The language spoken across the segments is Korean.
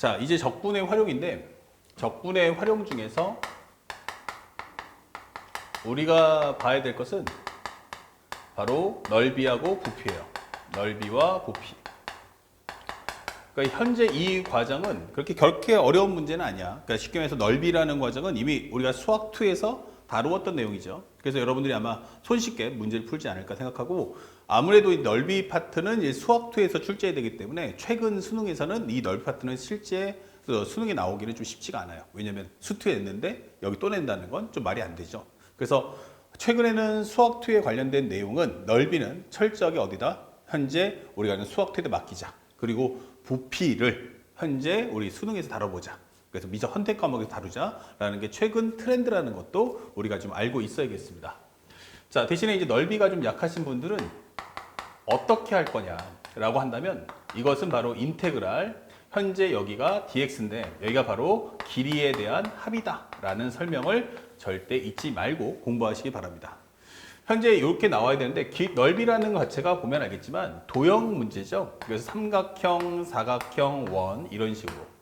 자, 이제 적분의 활용인데 적분의 활용 중에서 우리가 봐야 될 것은 바로 넓이하고 부피예요. 넓이와 부피. 그러니까 현재 이 과정은 그렇게 어려운 문제는 아니야. 그러니까 쉽게 말해서 넓이라는 과정은 이미 우리가 수학2에서 다루었던 내용이죠. 그래서 여러분들이 아마 손쉽게 문제를 풀지 않을까 생각하고, 아무래도 이 넓이 파트는 이제 수학2에서 출제되기 때문에 최근 수능에서는 이 넓이 파트는 실제 수능에 나오기는 좀 쉽지가 않아요. 왜냐하면 수2에 냈는데 여기 또 낸다는 건 좀 말이 안 되죠. 그래서 최근에는 수학2에 관련된 내용은 넓이는 철저하게 어디다? 현재 우리가 하는 수학2에 맡기자. 그리고 부피를 현재 우리 수능에서 다뤄보자. 그래서 미적 선택 과목에서 다루자라는 게 최근 트렌드라는 것도 우리가 좀 알고 있어야겠습니다. 자, 대신에 이제 넓이가 좀 약하신 분들은 어떻게 할 거냐라고 한다면 이것은 바로 인테그랄, 현재 여기가 dx인데 여기가 바로 길이에 대한 합이다라는 설명을 절대 잊지 말고 공부하시기 바랍니다. 현재 이렇게 나와야 되는데 넓이라는 것 자체가 보면 알겠지만 도형 문제죠. 그래서 삼각형, 사각형, 원 이런 식으로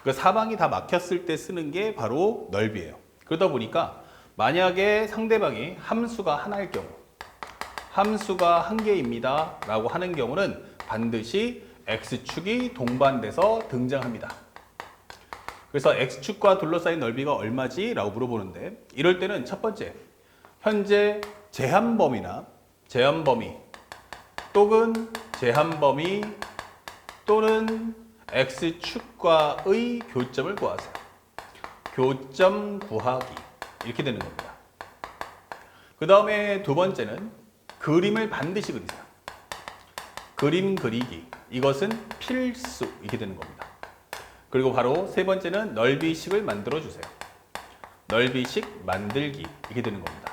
그 사방이 다 막혔을 때 쓰는 게 바로 넓이에요. 그러다 보니까 만약에 상대방이 함수가 하나일 경우, 함수가 한 개입니다 라고 하는 경우는 반드시 x축이 동반돼서 등장합니다. 그래서 x축과 둘러싸인 넓이가 얼마지? 라고 물어보는데 이럴 때는 첫 번째, 현재 제한범위나 제한범위 또는 제한범위 또는 x축과의 교점을 구하세요. 교점 구하기 이렇게 되는 겁니다. 그 다음에 두 번째는 그림을 반드시 그리세요. 그림 그리기 이것은 필수 이렇게 되는 겁니다. 그리고 바로 세 번째는 넓이식을 만들어 주세요. 넓이식 만들기 이렇게 되는 겁니다.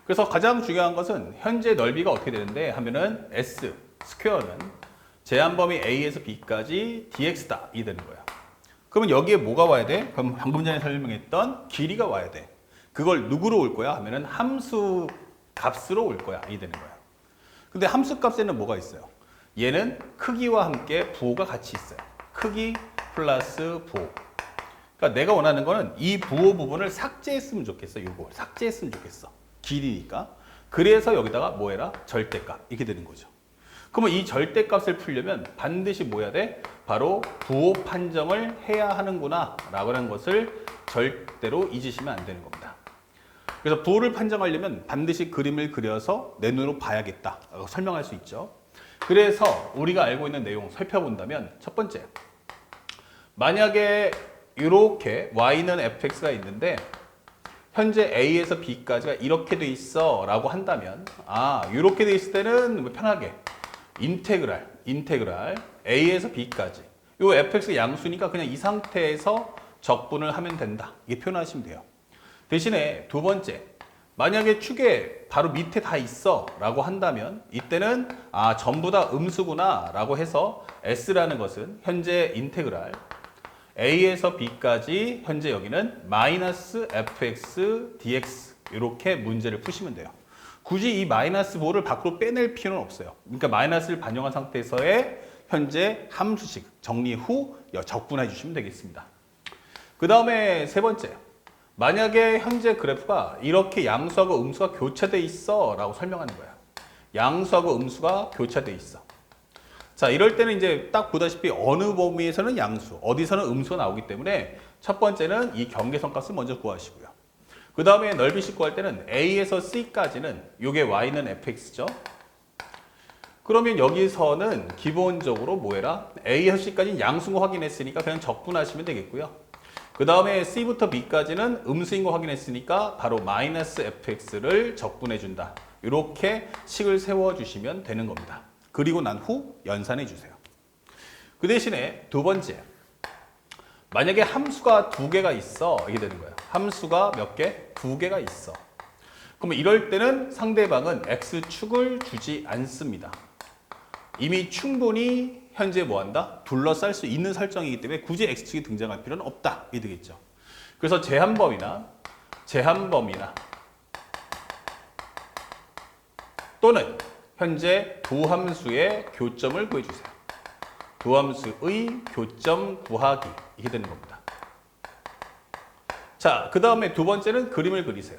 그래서 가장 중요한 것은 현재 넓이가 어떻게 되는데 하면은 S 스퀘어는 제한범위 A에서 B까지 dx다 이 되는 거예요. 그러면 여기에 뭐가 와야 돼? 그럼 방금 전에 설명했던 길이가 와야 돼. 그걸 누구로 올 거야? 하면은 함수 값으로 올 거야 이 되는 거예요. 근데 함수 값에는 뭐가 있어요? 얘는 크기와 함께 부호가 같이 있어요. 크기 플러스 부호. 그러니까 내가 원하는 거는 이 부호 부분을 삭제했으면 좋겠어. 이거 삭제했으면 좋겠어. 길이니까. 그래서 여기다가 뭐 해라? 절대값 이렇게 되는 거죠. 그러면 이 절대값을 풀려면 반드시 뭐 해야 돼? 바로 부호 판정을 해야 하는구나 라고 하는 것을 절대로 잊으시면 안 되는 겁니다. 그래서 부호를 판정하려면 반드시 그림을 그려서 내 눈으로 봐야겠다 라고 설명할 수 있죠. 그래서 우리가 알고 있는 내용 살펴본다면 첫 번째, 만약에 이렇게 y는 fx가 있는데 현재 a에서 b까지가 이렇게 돼 있어 라고 한다면 이렇게 돼 있을 때는 편하게 인테그랄 a에서 b까지 요 fx가 양수니까 그냥 이 상태에서 적분을 하면 된다 이게 표현하시면 돼요. 대신에 두 번째, 만약에 축에 바로 밑에 다 있어 라고 한다면 이때는 전부 다 음수구나 라고 해서 s라는 것은 현재 인테그랄 a에서 b까지 현재 여기는 마이너스 fx dx 이렇게 문제를 푸시면 돼요. 굳이 이 마이너스 부호를 밖으로 빼낼 필요는 없어요. 그러니까 마이너스를 반영한 상태에서의 현재 함수식 정리 후 적분해 주시면 되겠습니다. 그 다음에 세 번째, 만약에 현재 그래프가 이렇게 양수하고 음수가 교차돼 있어 라고 설명하는 거야. 양수하고 음수가 교차돼 있어. 자, 이럴 때는 이제 딱 보다시피 어느 범위에서는 양수, 어디서는 음수가 나오기 때문에 첫 번째는 이 경계선 값을 먼저 구하시고요. 그 다음에 넓이식 구할 때는 A에서 C까지는 이게 Y는 fx죠. 그러면 여기서는 기본적으로 뭐 해라? A에서 C까지는 양수인 거 확인했으니까 그냥 적분하시면 되겠고요. 그 다음에 C부터 B까지는 음수인 거 확인했으니까 바로 마이너스 fx를 적분해 준다. 이렇게 식을 세워주시면 되는 겁니다. 그리고 난 후 연산해 주세요. 그 대신에 두 번째, 만약에 함수가 두 개가 있어 이게 되는 거예요. 함수가 몇 개? 두 개가 있어. 그러면 이럴 때는 상대방은 x축을 주지 않습니다. 이미 충분히 현재 뭐한다? 둘러쌀 수 있는 설정이기 때문에 굳이 x축이 등장할 필요는 없다 이 되겠죠. 그래서 제한범위나 또는 현재 부함수의 교점을 구해주세요. 두 함수의 교점 구하기 이게 되는 겁니다. 자, 그 다음에 두 번째는 그림을 그리세요.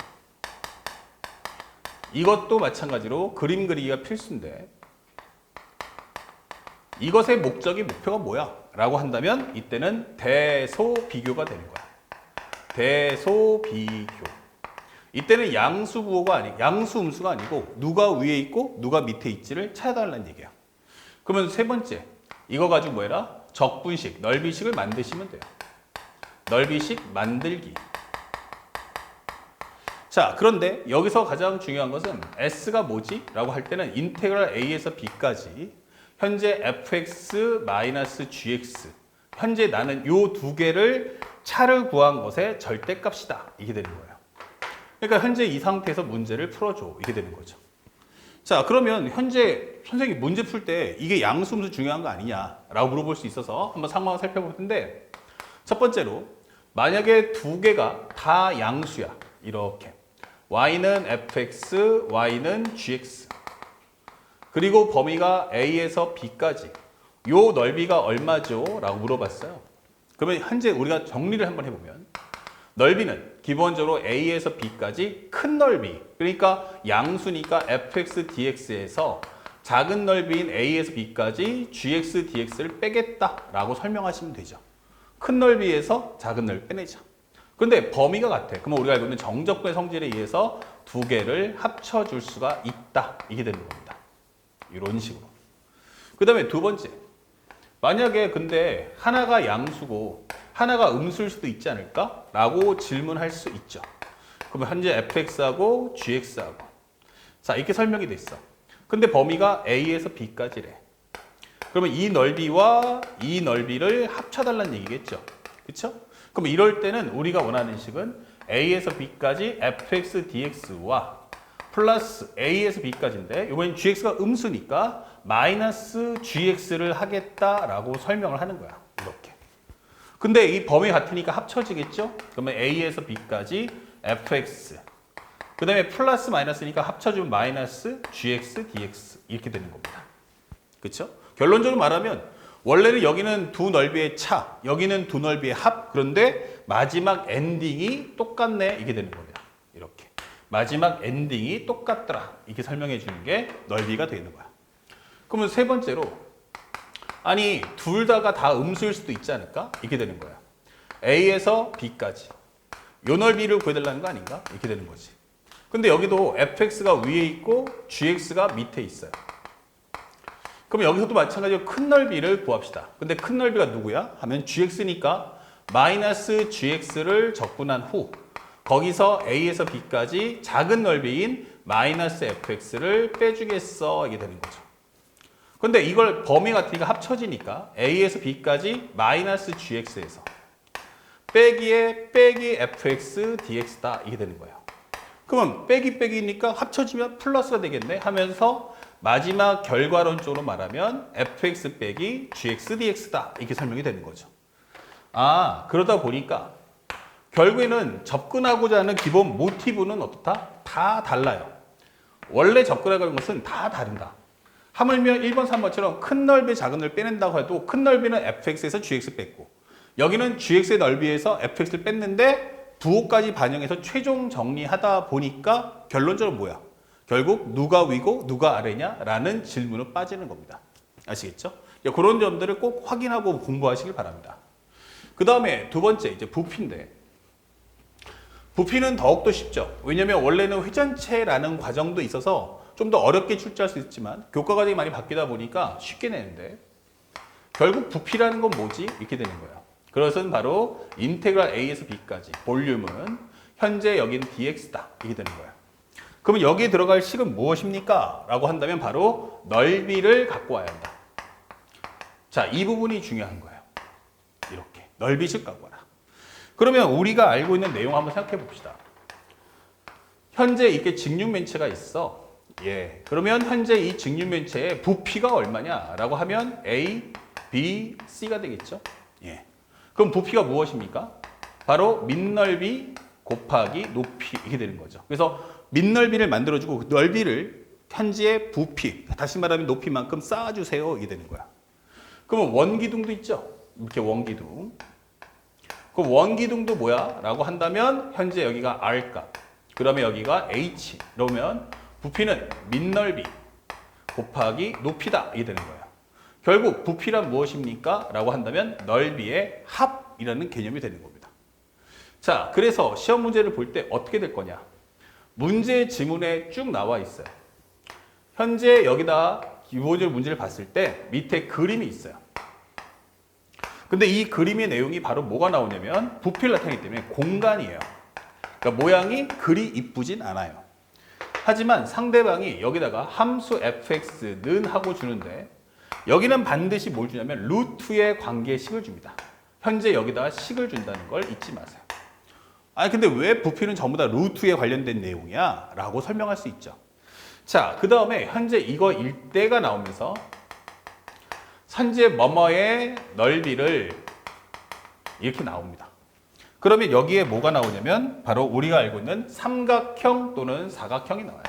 이것도 마찬가지로 그림 그리기가 필수인데 이것의 목표가 뭐야? 라고 한다면 이때는 대소비교가 되는 거야. 대소비교. 이때는 양수음수가 아니고 누가 위에 있고 누가 밑에 있지를 찾아달라는 얘기야. 그러면 세 번째, 이거 가지고 뭐 해라? 적분식, 넓이식을 만드시면 돼요. 넓이식 만들기. 자, 그런데 여기서 가장 중요한 것은 S가 뭐지? 라고 할 때는 인테그랄 A에서 B까지 현재 fx-gx 현재 나는 요 두 개를 차를 구한 것의 절대값이다. 이게 되는 거예요. 그러니까 현재 이 상태에서 문제를 풀어줘. 이게 되는 거죠. 자, 그러면 현재 선생님 문제 풀 때 이게 양수음수 중요한 거 아니냐라고 물어볼 수 있어서 한번 상황을 살펴볼 텐데 첫 번째로 만약에 두 개가 다 양수야. 이렇게 y는 fx, y는 gx 그리고 범위가 a에서 b까지 요 넓이가 얼마죠? 라고 물어봤어요. 그러면 현재 우리가 정리를 한번 해보면 넓이는 기본적으로 a에서 b까지 큰 넓이 그러니까 양수니까 fx dx에서 작은 넓이인 a에서 b까지 gx dx를 빼겠다라고 설명하시면 되죠. 큰 넓이에서 작은 넓이 빼내자. 그런데 범위가 같아. 그러면 우리가 알고 있는 정적분의 성질에 의해서 두 개를 합쳐줄 수가 있다. 이게 되는 겁니다. 이런 식으로. 그 다음에 두 번째. 만약에 근데 하나가 양수고 하나가 음수일 수도 있지 않을까? 라고 질문할 수 있죠. 그러면 현재 fx하고 gx하고 자 이렇게 설명이 돼 있어. 근데 범위가 a에서 b까지래. 그러면 이 넓이와 이 넓이를 합쳐달라는 얘기겠죠. 그쵸? 그럼 이럴 때는 우리가 원하는 식은 a에서 b까지 fx dx와 플러스 a에서 b까지인데 이번엔 gx가 음수니까 마이너스 gx를 하겠다라고 설명을 하는 거야. 이렇게. 근데 이 범위 같으니까 합쳐지겠죠? 그러면 a에서 b까지 fx 그 다음에 플러스 마이너스니까 합쳐주면 마이너스 gx dx 이렇게 되는 겁니다. 그렇죠? 결론적으로 말하면 원래는 여기는 두 넓이의 차, 여기는 두 넓이의 합. 그런데 마지막 엔딩이 똑같네. 이게 되는 겁니다. 이렇게. 마지막 엔딩이 똑같더라. 이렇게 설명해 주는 게 넓이가 되는 거야. 그러면 세 번째로 아니 둘 다가 다 음수일 수도 있지 않을까? 이렇게 되는 거야. A에서 B까지. 요 넓이를 구해달라는 거 아닌가? 이렇게 되는 거지. 근데 여기도 fx가 위에 있고 gx가 밑에 있어요. 그럼 여기서도 마찬가지로 큰 넓이를 구합시다. 근데 큰 넓이가 누구야? 하면 gx니까 마이너스 gx를 적분한 후 거기서 a에서 b까지 작은 넓이인 마이너스 fx를 빼주겠어. 이게 되는 거죠. 근데 이걸 범위 같으니까 합쳐지니까 a에서 b까지 마이너스 gx에서 빼기에 빼기 fx dx다. 이게 되는 거예요. 그러면 빼기니까 합쳐지면 플러스가 되겠네 하면서 마지막 결과론적으로 말하면 fx 빼기 gx dx다. 이렇게 설명이 되는 거죠. 아, 그러다 보니까 결국에는 접근하고자 하는 기본 모티브는 어떻다? 다 달라요. 원래 접근하는 것은 다 다른다. 하물며 1번, 3번처럼 큰 넓이, 작은 넓이 빼낸다고 해도 큰 넓이는 fx에서 gx 뺐고 여기는 gx의 넓이에서 fx를 뺐는데 부호까지 반영해서 최종 정리하다 보니까 결론적으로 뭐야? 결국 누가 위고 누가 아래냐라는 질문으로 빠지는 겁니다. 아시겠죠? 그런 점들을 꼭 확인하고 공부하시길 바랍니다. 그 다음에 두 번째 이제 부피인데 부피는 더욱더 쉽죠. 왜냐면 원래는 회전체라는 과정도 있어서 좀 더 어렵게 출제할 수 있지만 교과 과정이 많이 바뀌다 보니까 쉽게 내는데 결국 부피라는 건 뭐지? 이렇게 되는 거예요. 그것은 바로 인테그랄 a에서 b까지 볼륨은 현재 여기는 dx다. 이게 되는 거예요. 그러면 여기에 들어갈 식은 무엇입니까? 라고 한다면 바로 넓이를 갖고 와야 한다. 자, 이 부분이 중요한 거예요. 이렇게 넓이식 갖고 와라. 그러면 우리가 알고 있는 내용 한번 생각해 봅시다. 현재 이렇게 직육면체가 있어. 예. 그러면 현재 이 직육면체의 부피가 얼마냐라고 하면 A, B, C가 되겠죠. 예. 그럼 부피가 무엇입니까? 바로 밑넓이 곱하기 높이 이게 되는 거죠. 그래서 밑넓이를 만들어주고 그 넓이를 현재의 부피, 다시 말하면 높이만큼 쌓아주세요. 이게 되는 거야. 그러면 원기둥도 있죠. 이렇게 원기둥. 그 원기둥도 뭐야? 라고 한다면 현재 여기가 R값. 그러면 여기가 H. 그러면 부피는 밑넓이 곱하기 높이다. 이게 되는 거예요. 결국 부피란 무엇입니까? 라고 한다면 넓이의 합이라는 개념이 되는 겁니다. 자, 그래서 시험 문제를 볼 때 어떻게 될 거냐? 문제 지문에 쭉 나와 있어요. 현재 여기다 기본적으로 문제를 봤을 때 밑에 그림이 있어요. 근데 이 그림의 내용이 바로 뭐가 나오냐면 부피를 나타내기 때문에 공간이에요. 그러니까 모양이 그리 이쁘진 않아요. 하지만 상대방이 여기다가 함수 fx는 하고 주는데 여기는 반드시 뭘 주냐면 루트의 관계식을 줍니다. 현재 여기다가 식을 준다는 걸 잊지 마세요. 아니 근데 왜 부피는 전부 다 루트에 관련된 내용이야? 라고 설명할 수 있죠. 자, 그 다음에 현재 이거 일대가 나오면서 현재 뭐뭐의 넓이를 이렇게 나옵니다. 그러면 여기에 뭐가 나오냐면 바로 우리가 알고 있는 삼각형 또는 사각형이 나와요.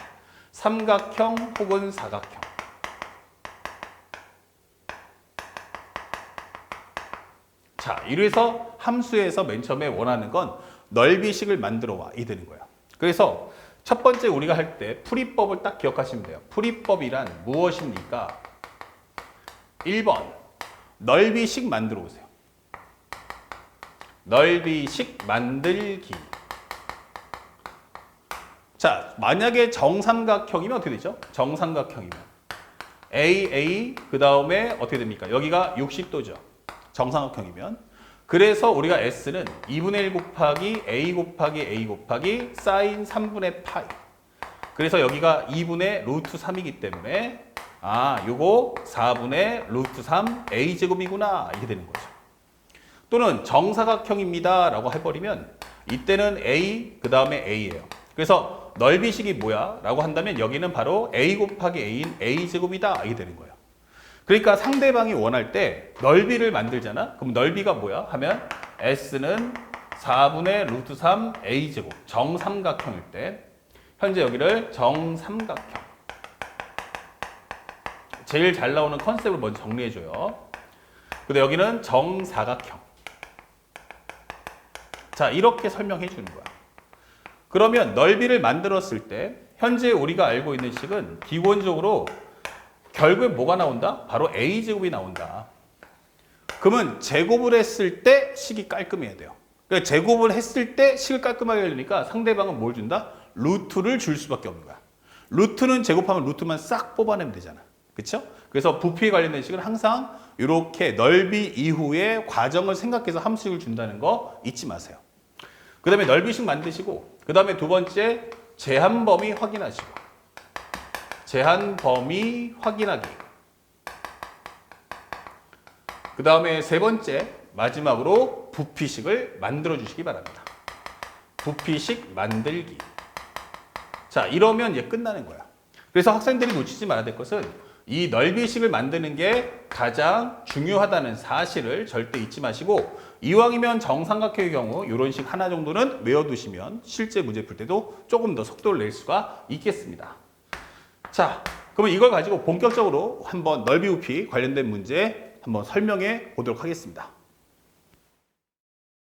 삼각형 혹은 사각형. 자, 이래서 함수에서 맨 처음에 원하는 건 넓이식을 만들어 와. 이 되는 거예요. 그래서 첫 번째 우리가 할 때 풀이법을 딱 기억하시면 돼요. 풀이법이란 무엇입니까? 1번 넓이식 만들어 오세요. 넓이식 만들기. 자, 만약에 정삼각형이면 어떻게 되죠? 정삼각형이면 AA 그 다음에 어떻게 됩니까? 여기가 60도죠. 정삼각형이면. 그래서 우리가 S는 2분의 1 곱하기 A 곱하기 A 곱하기 사인 3분의 파이. 그래서 여기가 2분의 루트 3이기 때문에 요거 4분의 루트 3 A제곱이구나. 이렇게 되는 거죠. 또는 정사각형입니다. 라고 해버리면 이때는 A 그 다음에 A예요. 그래서 넓이식이 뭐야? 라고 한다면 여기는 바로 A 곱하기 A인 A제곱이다. 이게 되는 거예요. 그러니까 상대방이 원할 때 넓이를 만들잖아? 그럼 넓이가 뭐야? 하면 S는 4분의 루트 3 A제곱. 정삼각형일 때 현재 여기를 정삼각형. 제일 잘 나오는 컨셉을 먼저 정리해줘요. 근데 여기는 정사각형. 자, 이렇게 설명해 주는 거야. 그러면 넓이를 만들었을 때 현재 우리가 알고 있는 식은 기본적으로 결국에 뭐가 나온다? 바로 A제곱이 나온다. 그러면 제곱을 했을 때 식이 깔끔해야 돼요. 그러니까 제곱을 했을 때 식을 깔끔하게 하려니까 상대방은 뭘 준다? 루트를 줄 수밖에 없는 거야. 루트는 제곱하면 루트만 싹 뽑아내면 되잖아. 그렇죠? 그래서 부피에 관련된 식은 항상 이렇게 넓이 이후에 과정을 생각해서 함수식을 준다는 거 잊지 마세요. 그 다음에 넓이식 만드시고 그 다음에 두 번째 제한 범위 확인하시고 제한 범위 확인하기. 그 다음에 세 번째 마지막으로 부피식을 만들어 주시기 바랍니다. 부피식 만들기. 자, 이러면 이제 끝나는 거야. 그래서 학생들이 놓치지 말아야 될 것은 이 넓이식을 만드는 게 가장 중요하다는 사실을 절대 잊지 마시고 이왕이면 정삼각형의 경우 이런 식 하나 정도는 외워두시면 실제 문제 풀 때도 조금 더 속도를 낼 수가 있겠습니다. 자, 그러면 이걸 가지고 본격적으로 한번 넓이 부피 관련된 문제 한번 설명해 보도록 하겠습니다.